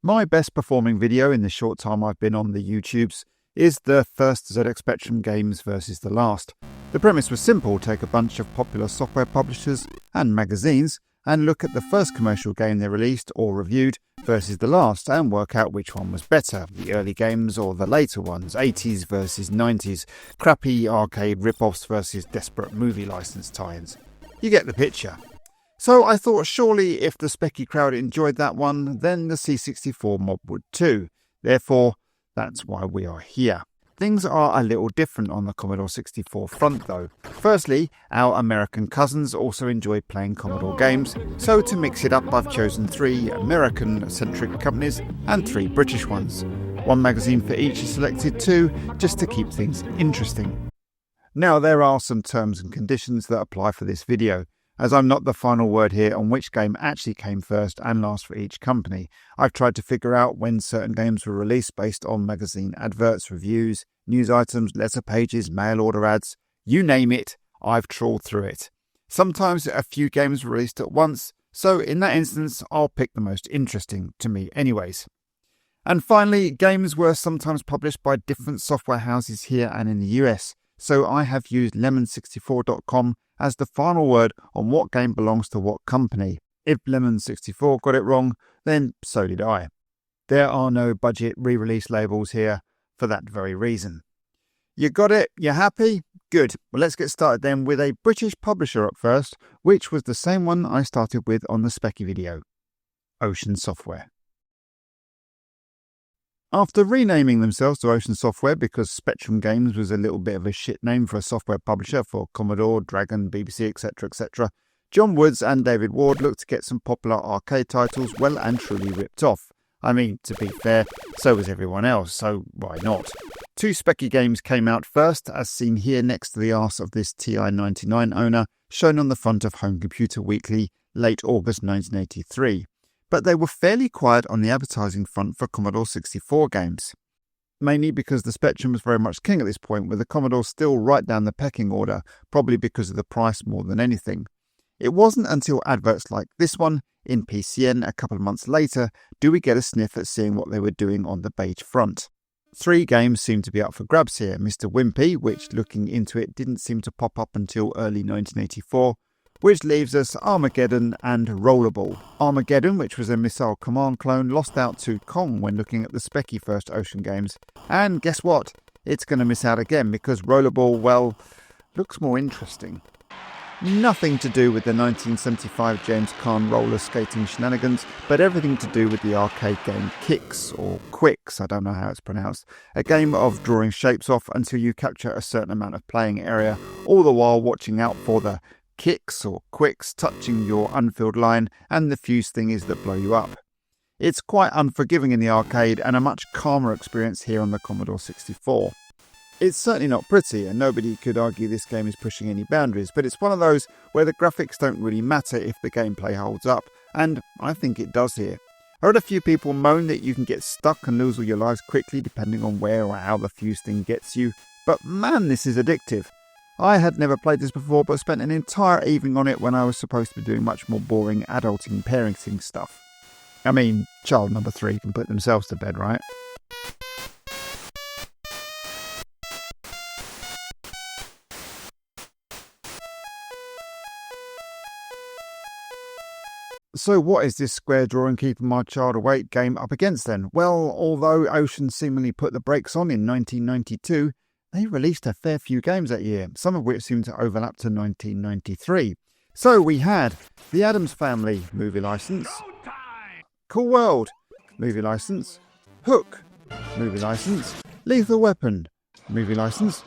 My best performing video in the short time I've been on the YouTubes is the first ZX Spectrum games versus the last. The premise was simple: take a bunch of popular software publishers and magazines and look at the first commercial game they released or reviewed versus the last and work out which one was better, the early games or the later ones, 80s versus 90s, crappy arcade rip-offs versus desperate movie license tie-ins. You get the picture. So I thought surely if the Specky crowd enjoyed that one, then the C64 mob would too. Therefore, that's why we are here. Things are a little different on the Commodore 64 front though. Firstly, our American cousins also enjoy playing Commodore games, so to mix it up I've chosen 3 American-centric companies and 3 British ones. One magazine for each is selected too, just to keep things interesting. Now there are some terms and conditions that apply for this video, as I'm not the final word here on which game actually came first and last for each company. I've tried to figure out when certain games were released based on magazine adverts, reviews, news items, letter pages, mail order ads, you name it, I've trawled through it. Sometimes a few games were released at once, so in that instance I'll pick the most interesting, to me anyways. And finally, games were sometimes published by different software houses here and in the US, so I have used lemon64.com as the final word on what game belongs to what company. If Lemon64 got it wrong, then so did I. There are no budget re-release labels here for that very reason. You got it? You happy? Good. Well, let's get started then with a British publisher up first, which was the same one I started with on the Specky video, Ocean Software. After renaming themselves to Ocean Software because Spectrum Games was a little bit of a shit name for a software publisher for Commodore, Dragon, BBC, etc., John Woods and David Ward looked to get some popular arcade titles well and truly ripped off. I mean, to be fair, so was everyone else, so why not? 2 Specky games came out first, as seen here next to the arse of this TI-99 owner, shown on the front of Home Computer Weekly, late August 1983. But they were fairly quiet on the advertising front for Commodore 64 games. Mainly because the Spectrum was very much king at this point, with the Commodore still right down the pecking order, probably because of the price more than anything. It wasn't until adverts like this one, in PCN a couple of months later, do we get a sniff at seeing what they were doing on the beige front. 3 games seem to be up for grabs here: Mr. Wimpy, which looking into it didn't seem to pop up until early 1984, which leaves us Armageddon and Rollerball. Armageddon, which was a Missile Command clone, lost out to Kong when looking at the Specky first Ocean games. And guess what? It's going to miss out again because Rollerball, well, looks more interesting. Nothing to do with the 1975 James Caan roller skating shenanigans, but everything to do with the arcade game Kicks, or Quicks, I don't know how it's pronounced. A game of drawing shapes off until you capture a certain amount of playing area, all the while watching out for the kicks or quicks touching your unfilled line and the fuse thingies that blow you up. It's quite unforgiving in the arcade and a much calmer experience here on the Commodore 64. It's certainly not pretty, and nobody could argue this game is pushing any boundaries, but it's one of those where the graphics don't really matter if the gameplay holds up, and I think it does here. I heard a few people moan that you can get stuck and lose all your lives quickly depending on where or how the fuse thing gets you, but man, this is addictive. I had never played this before, but spent an entire evening on it when I was supposed to be doing much more boring adulting parenting stuff. I mean, child number 3 can put themselves to bed, right? So what is this square drawing keeping my child awake game up against then? Well, although Ocean seemingly put the brakes on in 1992, they released a fair few games that year, some of which seem to overlap to 1993. So we had the Addams Family movie license, Cool World movie license, Hook movie license, Lethal Weapon movie license,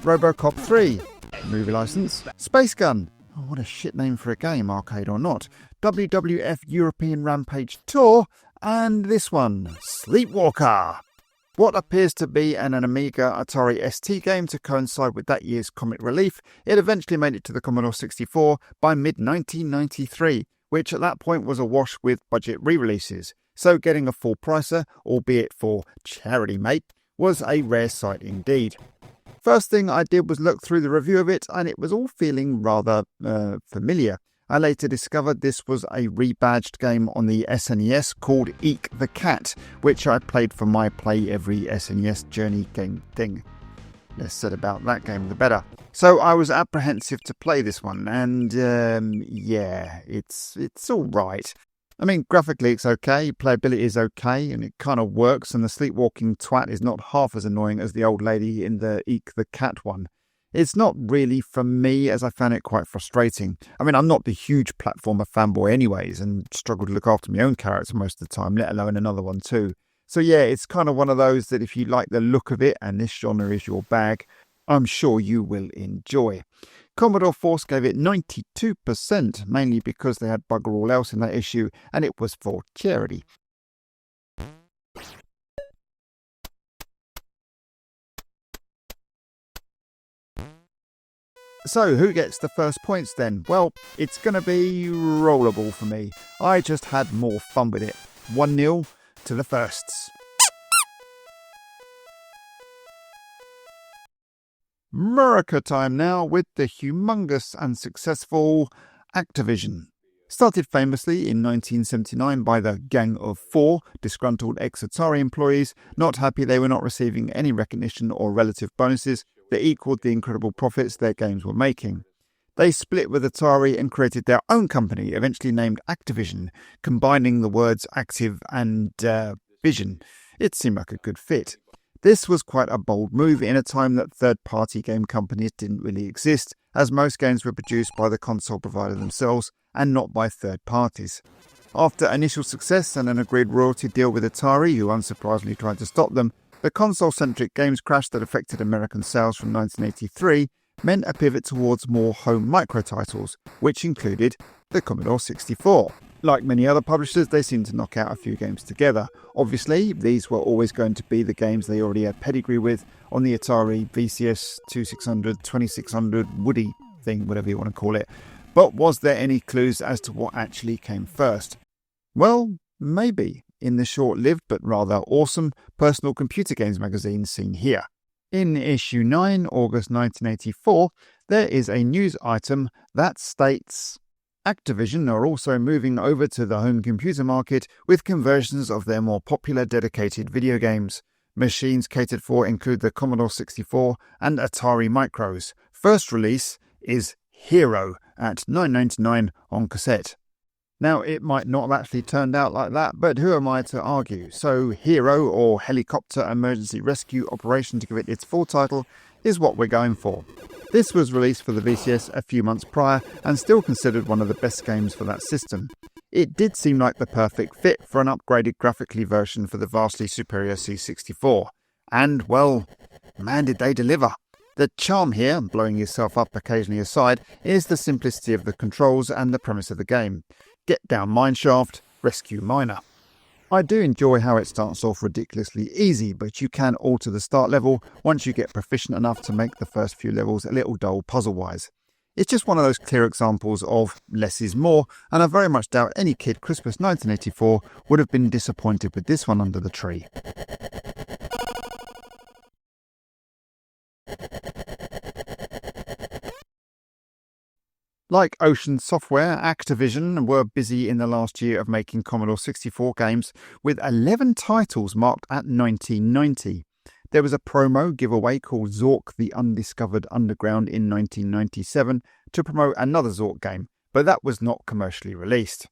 Robocop 3 movie license, Space Gun, oh, what a shit name for a game, arcade or not, WWF European Rampage Tour, and this one, Sleepwalker. What appears to be an Amiga Atari ST game to coincide with that year's comic relief, it eventually made it to the Commodore 64 by mid-1993, which at that point was awash with budget re-releases, so getting a full pricer, albeit for charity mate, was a rare sight indeed. First thing I did was look through the review of it, and it was all feeling rather familiar. I later discovered this was a rebadged game on the SNES called Eek the Cat, which I played for my Play Every SNES Journey game thing. Less said about that game, the better. So I was apprehensive to play this one, and yeah, it's all right. I mean, graphically it's okay, playability is okay, and it kind of works, and the sleepwalking twat is not half as annoying as the old lady in the Eek the Cat one. It's not really for me, as I found it quite frustrating. I mean, I'm not the huge platformer fanboy anyways, and struggle to look after my own character most of the time, let alone another one too. So yeah, it's kind of one of those that if you like the look of it and this genre is your bag, I'm sure you will enjoy. Commodore Force gave it 92%, mainly because they had bugger all else in that issue, and it was for charity. So, who gets the first points then? Well, it's going to be Rollerball for me. I just had more fun with it. 1-0 to the firsts. America time now with the humongous and successful Activision. Started famously in 1979 by the Gang of Four, disgruntled ex-Atari employees, not happy they were not receiving any recognition or relative bonuses that equaled the incredible profits their games were making. They split with Atari and created their own company, eventually named Activision, combining the words active and vision. It seemed like a good fit. This was quite a bold move in a time that third-party game companies didn't really exist, as most games were produced by the console provider themselves and not by third parties. After initial success and an agreed royalty deal with Atari, who unsurprisingly tried to stop them, the console-centric games crash that affected American sales from 1983 meant a pivot towards more home micro-titles, which included the Commodore 64. Like many other publishers, they seemed to knock out a few games together. Obviously, these were always going to be the games they already had pedigree with on the Atari VCS 2600, 2600, Woody thing, whatever you want to call it. But was there any clues as to what actually came first? Well, maybe, in the short-lived but rather awesome Personal Computer Games magazine seen here. In issue 9, August 1984, there is a news item that states, Activision are also moving over to the home computer market with conversions of their more popular dedicated video games. Machines catered for include the Commodore 64 and Atari Micros. First release is Hero at $9.99 on cassette. Now, it might not have actually turned out like that, but who am I to argue? So, Hero, or Helicopter Emergency Rescue Operation to give it its full title, is what we're going for. This was released for the VCS a few months prior and still considered one of the best games for that system. It did seem like the perfect fit for an upgraded graphically version for the vastly superior C64. And, well, man did they deliver. The charm here, blowing yourself up occasionally aside, is the simplicity of the controls and the premise of the game. Get down mineshaft, rescue miner. I do enjoy how it starts off ridiculously easy, but you can alter the start level once you get proficient enough to make the first few levels a little dull puzzle-wise. It's just one of those clear examples of less is more, and I very much doubt any kid Christmas 1984 would have been disappointed with this one under the tree. Like Ocean Software, Activision were busy in the last year of making Commodore 64 games, with 11 titles marked at 1990. There was a promo giveaway called Zork the Undiscovered Underground in 1997 to promote another Zork game, but that was not commercially released.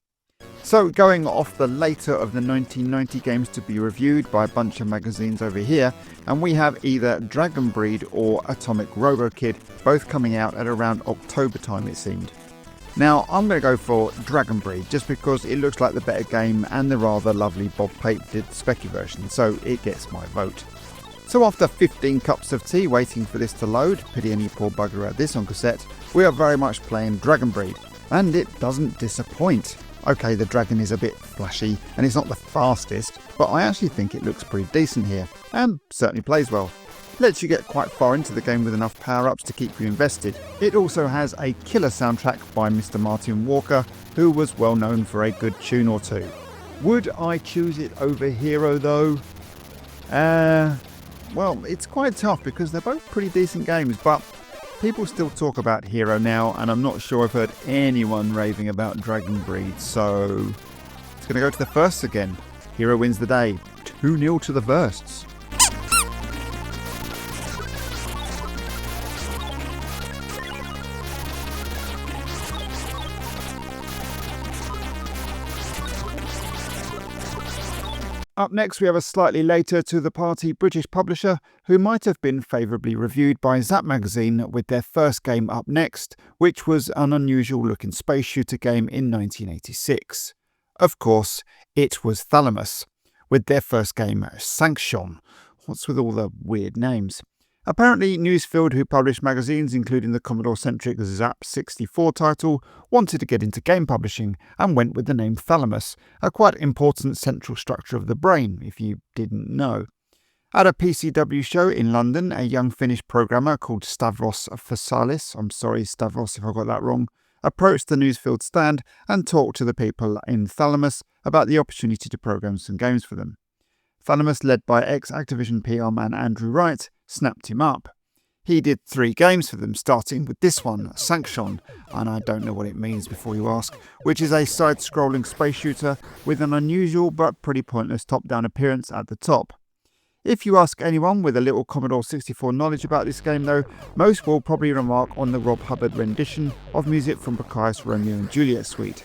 So, going off the later of the 1990 games to be reviewed by a bunch of magazines over here, and we have either Dragon Breed or Atomic Robo-Kid, both coming out at around October time it seemed. Now, I'm going to go for Dragon Breed, just because it looks like the better game and the rather lovely Bob Pape did the Specky version, so it gets my vote. So after 15 cups of tea waiting for this to load, pity any poor bugger had this on cassette, we are very much playing Dragon Breed, and it doesn't disappoint. Okay, the dragon is a bit flashy and it's not the fastest, but I actually think it looks pretty decent here, and certainly plays well. Lets you get quite far into the game with enough power-ups to keep you invested. It also has a killer soundtrack by Mr. Martin Walker, who was well known for a good tune or two. Would I choose it over Hero though? Well, it's quite tough because they're both pretty decent games, but People still talk about Hero now, and I'm not sure I've heard anyone raving about Dragon Breed, so it's going to go to the firsts again. Hero wins the day, 2-0 to the firsts. Up next, we have a slightly later to the party British publisher who might have been favourably reviewed by ZZAP magazine with their first game up next, which was an unusual looking space shooter game in 1986. Of course, it was Thamalus, with their first game Sanxion. What's with all the weird names? Apparently, Newsfield, who published magazines including the Commodore-centric ZZAP 64 title, wanted to get into game publishing and went with the name Thamalus, a quite important central structure of the brain, if you didn't know. At a PCW show in London, a young Finnish programmer called Stavros Fasalis, I'm sorry Stavros if I got that wrong, approached the Newsfield stand and talked to the people in Thamalus about the opportunity to program some games for them. Thamalus, led by ex-Activision PR man Andrew Wright, snapped him up. He did 3 games for them, starting with this one, Sanxion, and I don't know what it means before you ask, which is a side-scrolling space shooter with an unusual but pretty pointless top-down appearance at the top. If you ask anyone with a little Commodore 64 knowledge about this game though, most will probably remark on the Rob Hubbard rendition of music from Bacchus' Romeo and Juliet suite.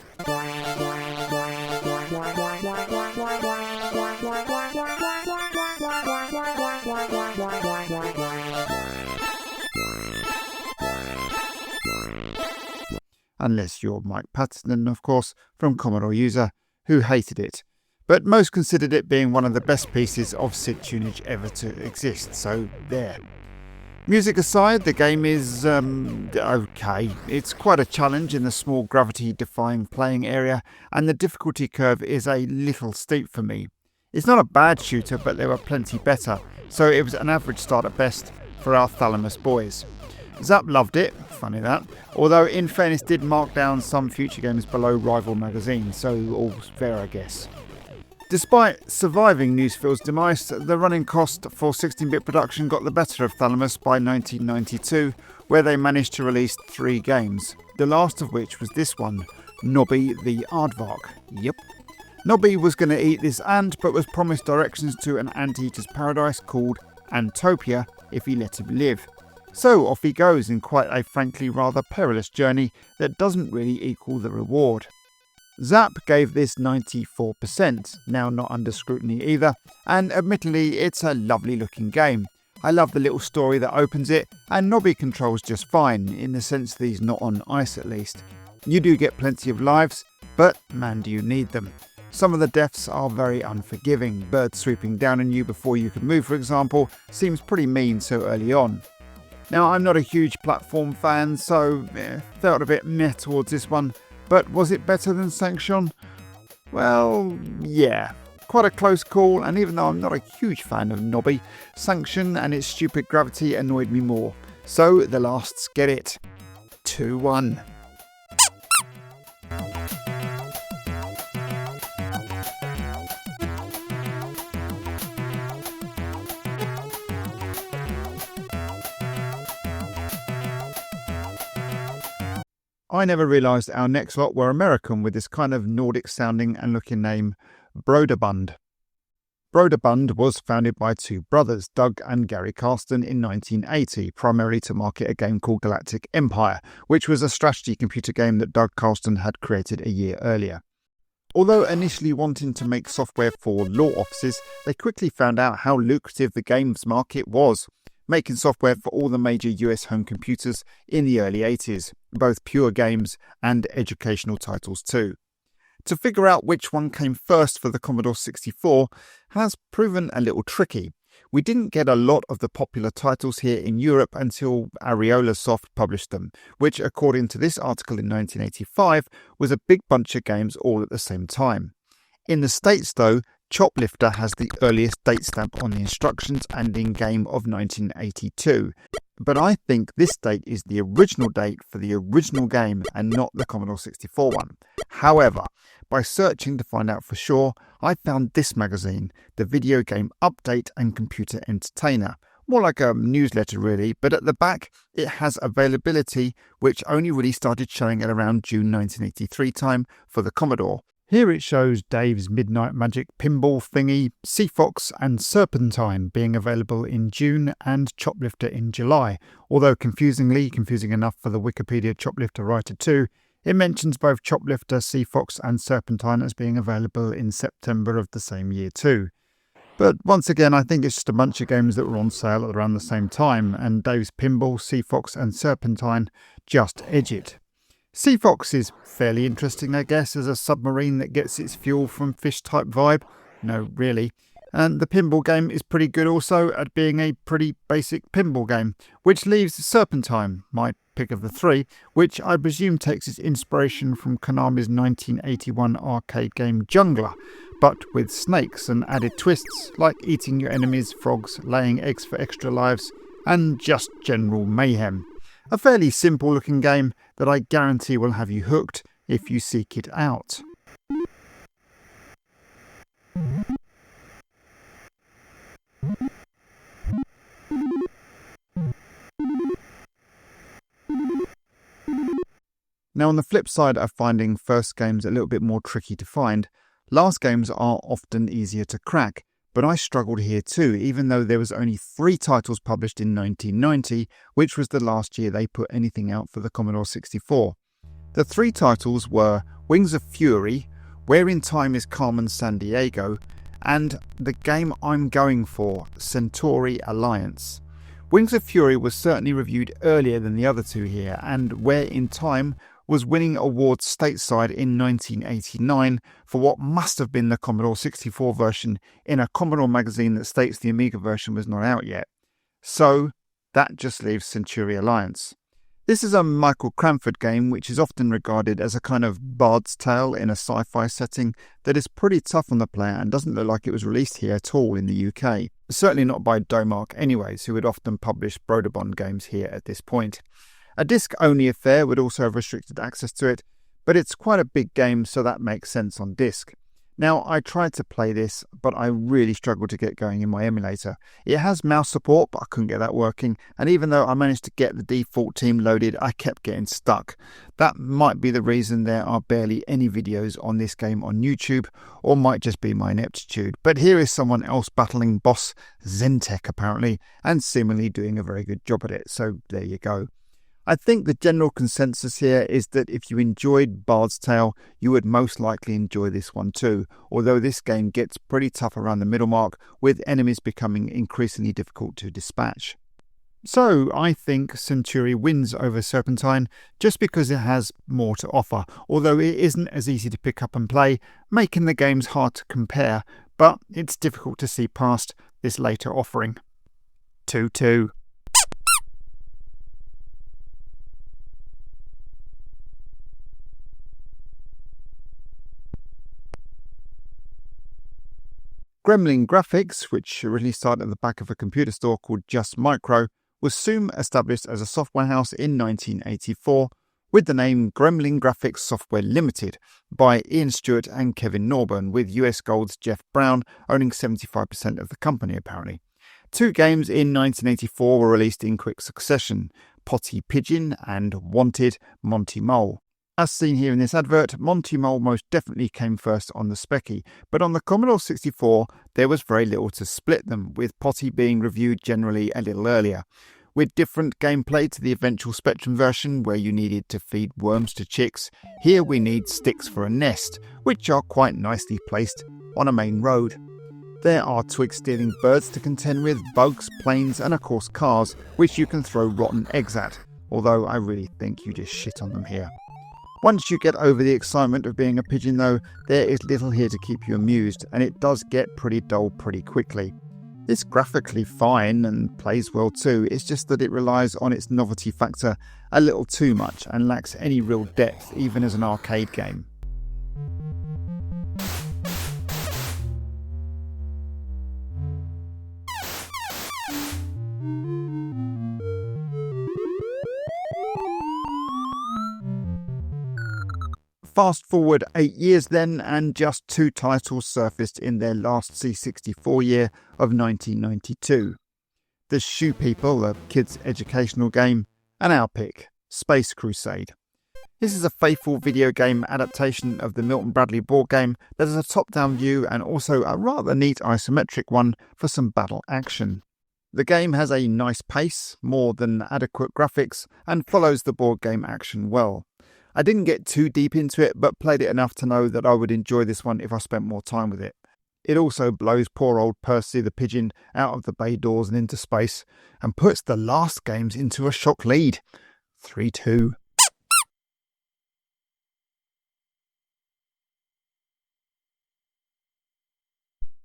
Unless you're Mike Patterson, of course, from Commodore User, who hated it. But most considered it being one of the best pieces of SID tunage ever to exist, so there. Music aside, the game is, okay. It's quite a challenge in the small gravity-defying playing area, and the difficulty curve is a little steep for me. It's not a bad shooter, but there were plenty better, so it was an average start at best for our Thamalus boys. ZZAP loved it, funny that, although in fairness did mark down some future games below rival magazines, so all's fair I guess. Despite surviving Newsfield's demise, the running cost for 16-bit production got the better of Thamalus by 1992, where they managed to release 3 games, the last of which was this one, Nobby the Aardvark. Yep. Nobby was going to eat this ant, but was promised directions to an anteater's paradise called Antopia if he let him live. So off he goes in quite a frankly rather perilous journey that doesn't really equal the reward. ZZAP gave this 94%, now not under scrutiny either, and admittedly it's a lovely looking game. I love the little story that opens it, and Nobby controls just fine, in the sense that he's not on ice at least. You do get plenty of lives, but man do you need them. Some of the deaths are very unforgiving. Birds swooping down on you before you can move, for example, seems pretty mean so early on. Now, I'm not a huge platform fan, so felt a bit meh towards this one, but was it better than Sanxion? Well, yeah. Quite a close call, and even though I'm not a huge fan of Nobby, Sanxion and its stupid gravity annoyed me more. So the lasts get it. 2-1. I never realised our next lot were American with this kind of Nordic sounding and looking name, Broderbund. Broderbund was founded by 2 brothers, Doug and Gary Carston, in 1980, primarily to market a game called Galactic Empire, which was a strategy computer game that Doug Carston had created a year earlier. Although initially wanting to make software for law offices, they quickly found out how lucrative the games market was, making software for all the major US home computers in the early 80s, both pure games and educational titles too. To figure out which one came first for the Commodore 64 has proven a little tricky. We didn't get a lot of the popular titles here in Europe until Areola Soft published them, which according to this article in 1985 was a big bunch of games all at the same time. In the States though, Choplifter has the earliest date stamp on the instructions and in game of 1982. But I think this date is the original date for the original game and not the Commodore 64 one. However, by searching to find out for sure, I found this magazine, the Video Game Update and Computer Entertainer, more like a newsletter really, but at the back it has availability, which only really started showing at around June 1983 time for the Commodore. Here it shows Dave's Midnight Magic pinball thingy, Seafox and Serpentine being available in June and Choplifter in July, although confusing enough for the Wikipedia Choplifter writer too, it mentions both Choplifter, Seafox and Serpentine as being available in September of the same year too. But once again, I think it's just a bunch of games that were on sale at around the same time, and Dave's Pinball, Seafox and Serpentine just edge it. Seafox is fairly interesting, I guess, as a submarine that gets its fuel from fish-type vibe. No, really. And the pinball game is pretty good also at being a pretty basic pinball game, which leaves Serpentine, my pick of the three, which I presume takes its inspiration from Konami's 1981 arcade game Jungler, but with snakes and added twists like eating your enemies, frogs, laying eggs for extra lives, and just general mayhem. A fairly simple looking game that I guarantee will have you hooked if you seek it out. Now on the flip side of finding first games a little bit more tricky to find, last games are often easier to crack. But I struggled here too, even though there was only 3 titles published in 1990, which was the last year they put anything out for the Commodore 64. The 3 titles were Wings of Fury, Where in Time is Carmen Sandiego, and the game I'm going for, Centauri Alliance. Wings of Fury was certainly reviewed earlier than the other 2 here, and Where in Time was winning awards stateside in 1989 for what must have been the Commodore 64 version in a Commodore magazine that states the Amiga version was not out yet. So that just leaves Centauri Alliance. This is a Michael Cranford game which is often regarded as a kind of Bard's Tale in a sci-fi setting that is pretty tough on the player and doesn't look like it was released here at all in the UK. Certainly not by Domark anyways, who would often publish Broderbund games here at this point. A disc-only affair would also have restricted access to it, but it's quite a big game, so that makes sense on disc. Now, I tried to play this, but I really struggled to get going in my emulator. It has mouse support, but I couldn't get that working, and even though I managed to get the default team loaded, I kept getting stuck. That might be the reason there are barely any videos on this game on YouTube, or might just be my ineptitude. But here is someone else battling boss Zentech, apparently, and seemingly doing a very good job at it, so there you go. I think the general consensus here is that if you enjoyed Bard's Tale, you would most likely enjoy this one too, although this game gets pretty tough around the middle mark, with enemies becoming increasingly difficult to dispatch. So I think Centauri wins over Serpentine just because it has more to offer, although it isn't as easy to pick up and play, making the games hard to compare, but it's difficult to see past this later offering. 2-2. Gremlin Graphics, which originally started at the back of a computer store called Just Micro, was soon established as a software house in 1984 with the name Gremlin Graphics Software Limited by Ian Stewart and Kevin Norburn, with US Gold's Jeff Brown owning 75% of the company apparently. 2 games in 1984 were released in quick succession, Potty Pigeon and Wanted Monty Mole. As seen here in this advert, Monty Mole most definitely came first on the Specky, but on the Commodore 64 there was very little to split them, with Potty being reviewed generally a little earlier. With different gameplay to the eventual Spectrum version where you needed to feed worms to chicks, here we need sticks for a nest, which are quite nicely placed on a main road. There are twig-stealing birds to contend with, bugs, planes and of course cars, which you can throw rotten eggs at, although I really think you just shit on them here. Once you get over the excitement of being a pigeon though, there is little here to keep you amused, and it does get pretty dull pretty quickly. It's graphically fine and plays well too, it's just that it relies on its novelty factor a little too much and lacks any real depth even as an arcade game. Fast forward 8 years then, and just 2 titles surfaced in their last C64 year of 1992. The Shoe People, a kids' educational game, and our pick, Space Crusade. This is a faithful video game adaptation of the Milton Bradley board game that has a top-down view and also a rather neat isometric one for some battle action. The game has a nice pace, more than adequate graphics, and follows the board game action well. I didn't get too deep into it, but played it enough to know that I would enjoy this one if I spent more time with it. It also blows poor old Percy the Pigeon out of the bay doors and into space, and puts the last games into a shock lead. 3-2.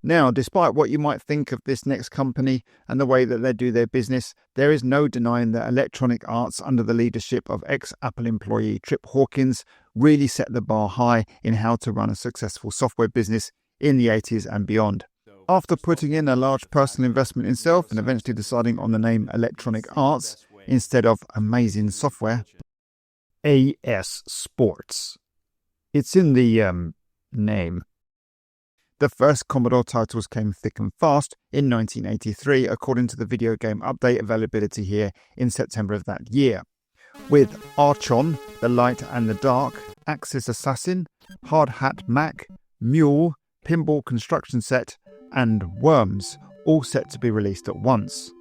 Now, despite what you might think of this next company and the way that they do their business, there is no denying that Electronic Arts, under the leadership of ex-Apple employee Trip Hawkins, really set the bar high in how to run a successful software business in the 80s and beyond. After putting in a large personal investment himself and eventually deciding on the name Electronic Arts instead of Amazing Software, AS Sports. It's in the name. The first Commodore titles came thick and fast in 1983, according to the video game update availability here in September of that year, with Archon, The Light and the Dark, Axis Assassin, Hard Hat Mac, Mule, Pinball Construction Set, and Worms, all set to be released at once.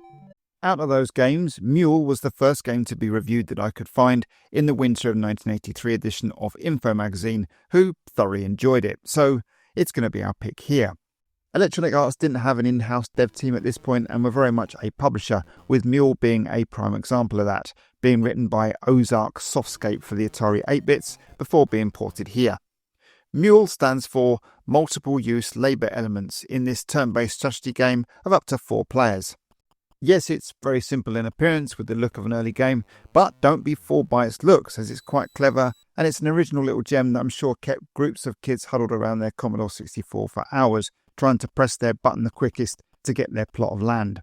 Out of those games, Mule was the first game to be reviewed that I could find in the winter of 1983 edition of Info magazine, who thoroughly enjoyed it, so it's going to be our pick here. Electronic Arts didn't have an in-house dev team at this point and were very much a publisher, with Mule being a prime example of that, being written by Ozark Softscape for the Atari 8-bits before being ported here. Mule stands for Multiple Use Labour Elements in this turn-based strategy game of up to 4 players. Yes, it's very simple in appearance with the look of an early game, but don't be fooled by its looks, as it's quite clever, and it's an original little gem that I'm sure kept groups of kids huddled around their Commodore 64 for hours, trying to press their button the quickest to get their plot of land.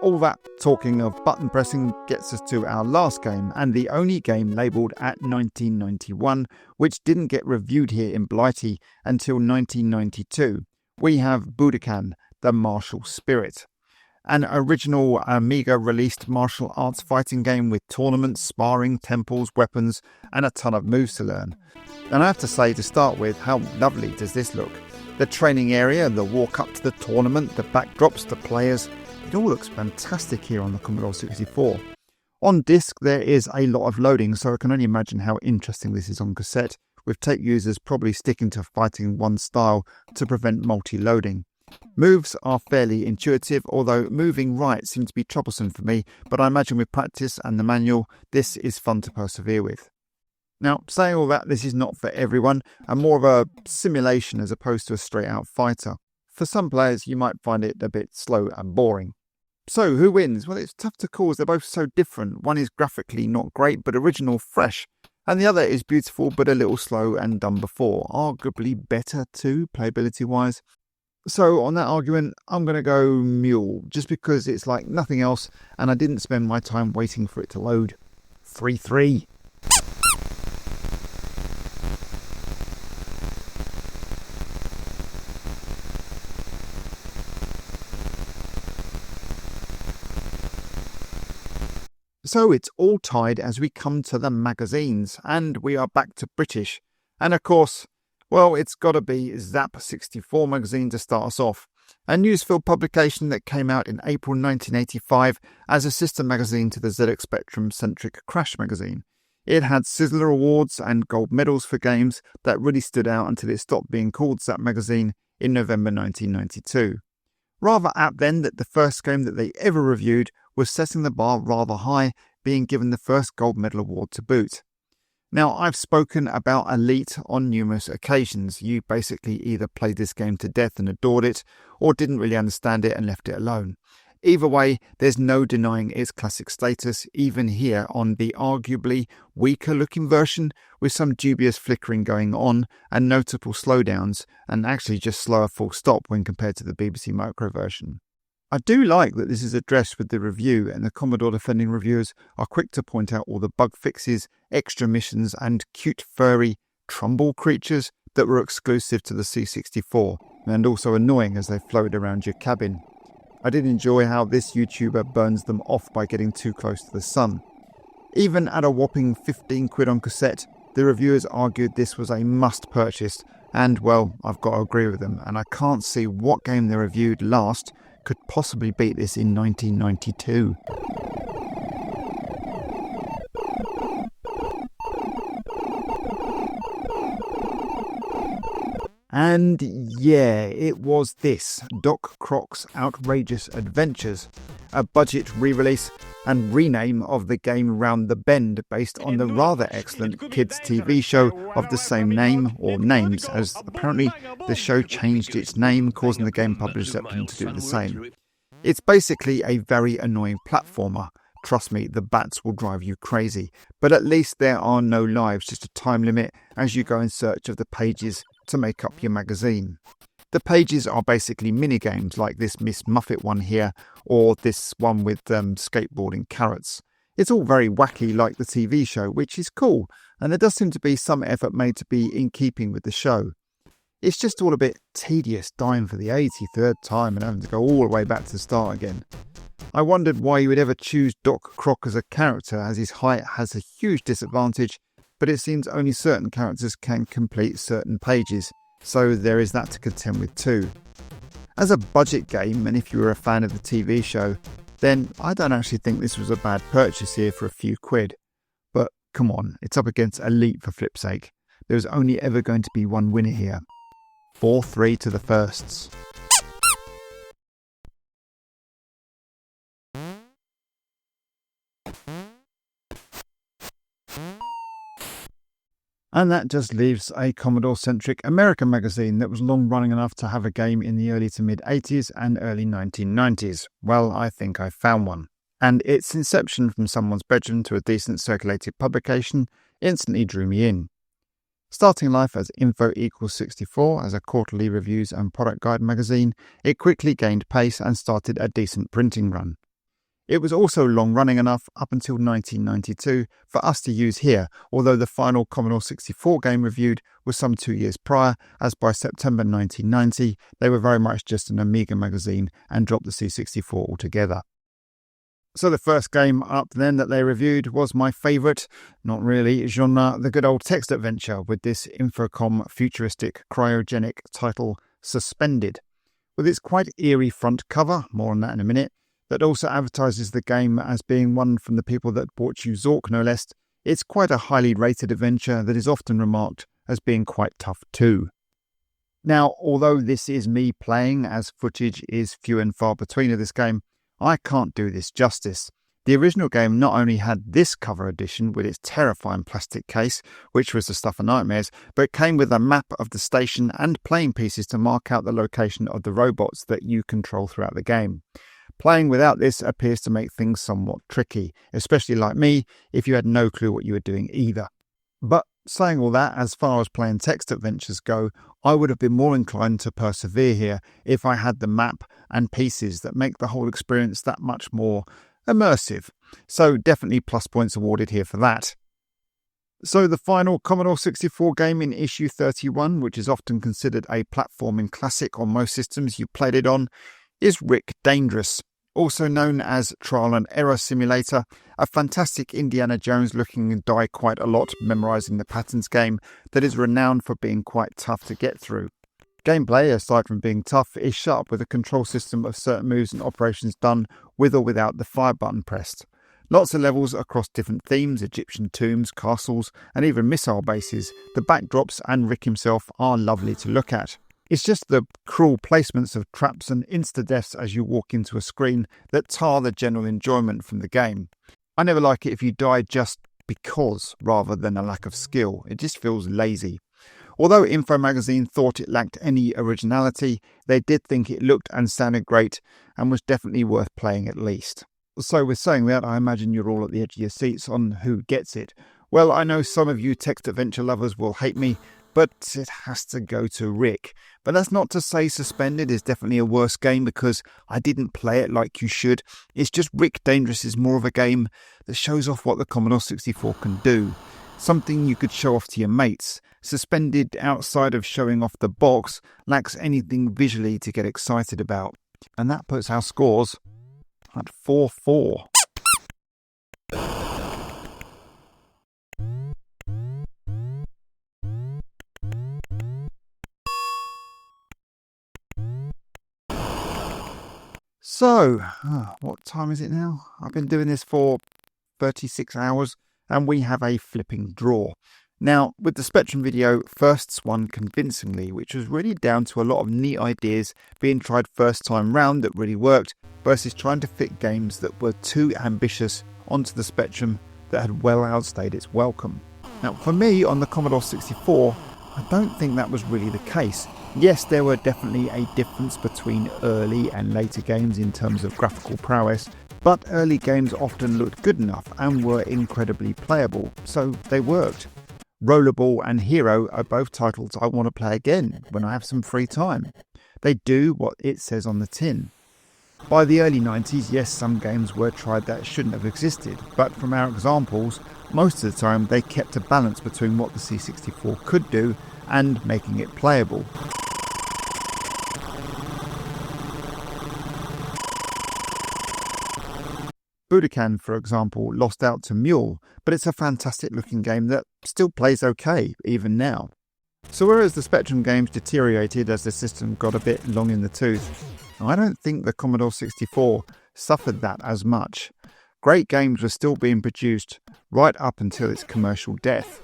All that talking of button pressing gets us to our last game, and the only game labelled at 1991, which didn't get reviewed here in Blighty until 1992. We have Budokan, the Martial Spirit, an original Amiga-released martial arts fighting game with tournaments, sparring, temples, weapons, and a ton of moves to learn. And I have to say, to start with, how lovely does this look? The training area, the walk up to the tournament, the backdrops, the players, it all looks fantastic here on the Commodore 64. On disc there is a lot of loading, so I can only imagine how interesting this is on cassette, with tape users probably sticking to fighting one style to prevent multi-loading. Moves are fairly intuitive, although moving right seems to be troublesome for me, but I imagine with practice and the manual, this is fun to persevere with. Now, saying all that, this is not for everyone, and more of a simulation as opposed to a straight-out fighter. For some players, you might find it a bit slow and boring. So, who wins? Well, it's tough to call as they're both so different. One is graphically not great, but original, fresh. And the other is beautiful, but a little slow and done before. Arguably better too, playability-wise. So, on that argument, I'm going to go Mule, just because it's like nothing else, and I didn't spend my time waiting for it to load. 3-3. So it's all tied as we come to the magazines, and we are back to British. And of course, well, it's got to be ZZAP 64 magazine to start us off. A news-filled publication that came out in April 1985 as a sister magazine to the ZX Spectrum-centric Crash magazine. It had Sizzler Awards and gold medals for games that really stood out until it stopped being called ZZAP magazine in November 1992. Rather apt then that the first game that they ever reviewed was setting the bar rather high, being given the first gold medal award to boot. Now, I've spoken about Elite on numerous occasions. You basically either played this game to death and adored it, or didn't really understand it and left it alone. Either way, there's no denying its classic status, even here on the arguably weaker looking version, with some dubious flickering going on and notable slowdowns, and actually just slower full stop when compared to the BBC Micro version. I do like that this is addressed with the review, and the Commodore Defending reviewers are quick to point out all the bug fixes, extra missions and cute furry Trumbull creatures that were exclusive to the C64 and also annoying as they floated around your cabin. I did enjoy how this YouTuber burns them off by getting too close to the sun. Even at a whopping 15 quid on cassette, the reviewers argued this was a must purchase, and well, I've got to agree with them, and I can't see what game they reviewed last could possibly beat this in 1992. And yeah, it was this, Doc Croc's Outrageous Adventures, a budget re-release and rename of the game Round the Bend based on the rather excellent kids TV show of the same name, or names, as apparently the show changed its name, causing the game publisher to do the same. It's basically a very annoying platformer. Trust me, the bats will drive you crazy, but at least there are no lives, just a time limit as you go in search of the pages to make up your magazine. The pages are basically mini-games like this Miss Muffet one here, or this one with skateboarding carrots. It's all very wacky like the TV show, which is cool, and there does seem to be some effort made to be in keeping with the show. It's just all a bit tedious dying for the 83rd time and having to go all the way back to the start again. I wondered why you would ever choose Doc Croc as a character, as his height has a huge disadvantage, but it seems only certain characters can complete certain pages, so there is that to contend with too. As a budget game, and if you were a fan of the TV show, then I don't actually think this was a bad purchase here for a few quid. But come on, it's up against Elite for flip's sake. There's only ever going to be one winner here. 4-3 to the firsts. And that just leaves a Commodore-centric American magazine that was long running enough to have a game in the early to mid-80s and early 1990s. Well, I think I found one. And its inception from someone's bedroom to a decent circulated publication instantly drew me in. Starting life as Info Equals 64 as a quarterly reviews and product guide magazine, it quickly gained pace and started a decent printing run. It was also long-running enough up until 1992 for us to use here, although the final Commodore 64 game reviewed was some 2 years prior, as by September 1990 they were very much just an Amiga magazine and dropped the C64 altogether. So the first game up then that they reviewed was my favourite, not really, genre, the good old text adventure with this Infocom futuristic cryogenic title Suspended. With its quite eerie front cover, more on that in a minute, that also advertises the game as being one from the people that bought you Zork no less, it's quite a highly rated adventure that is often remarked as being quite tough too. Now, although this is me playing, as footage is few and far between of this game, I can't do this justice. The original game not only had this cover edition with its terrifying plastic case, which was the stuff of nightmares, but came with a map of the station and playing pieces to mark out the location of the robots that you control throughout the game. Playing without this appears to make things somewhat tricky, especially like me, if you had no clue what you were doing either. But saying all that, as far as playing text adventures go, I would have been more inclined to persevere here if I had the map and pieces that make the whole experience that much more immersive. So definitely plus points awarded here for that. So the final Commodore 64 game in issue 31, which is often considered a platforming classic on most systems you played it on, is Rick Dangerous, also known as Trial and Error Simulator, a fantastic Indiana Jones looking die quite a lot memorising the patterns game that is renowned for being quite tough to get through. Gameplay, aside from being tough, is sharp with a control system of certain moves and operations done with or without the fire button pressed. Lots of levels across different themes, Egyptian tombs, castles and even missile bases. The backdrops and Rick himself are lovely to look at. It's just the cruel placements of traps and insta-deaths as you walk into a screen that tar the general enjoyment from the game. I never like it if you die just because, rather than a lack of skill. It just feels lazy. Although Info Magazine thought it lacked any originality, they did think it looked and sounded great and was definitely worth playing at least. So with saying that, I imagine you're all at the edge of your seats on who gets it. Well, I know some of you text adventure lovers will hate me, but it has to go to Rick. But that's not to say Suspended is definitely a worse game because I didn't play it like you should. It's just Rick Dangerous is more of a game that shows off what the Commodore 64 can do. Something you could show off to your mates. Suspended, outside of showing off the box, lacks anything visually to get excited about. And that puts our scores at 4-4. So, what time is it now? I've been doing this for 36 hours and we have a flipping draw. Now, with the Spectrum video, firsts won convincingly, which was really down to a lot of neat ideas being tried first time round that really worked, versus trying to fit games that were too ambitious onto the Spectrum that had well outstayed its welcome. Now, for me, on the Commodore 64, I don't think that was really the case. Yes, there were definitely a difference between early and later games in terms of graphical prowess, but early games often looked good enough and were incredibly playable, so they worked. Rollerball and Hero are both titles I want to play again when I have some free time. They do what it says on the tin. By the early 90s, yes, some games were tried that shouldn't have existed, but from our examples, most of the time they kept a balance between what the C64 could do and making it playable. Budokan, for example, lost out to Mule, but it's a fantastic looking game that still plays okay, even now. So whereas the Spectrum games deteriorated as the system got a bit long in the tooth, I don't think the Commodore 64 suffered that as much. Great games were still being produced right up until its commercial death.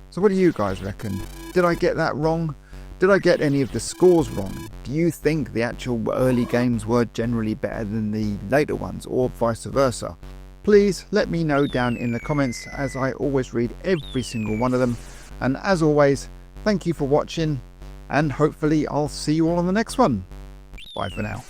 So what do you guys reckon? Did I get that wrong? Did I get any of the scores wrong? Do you think the actual early games were generally better than the later ones, or vice versa? Please let me know down in the comments, as I always read every single one of them. And as always, thank you for watching, and hopefully I'll see you all on the next one. Bye for now.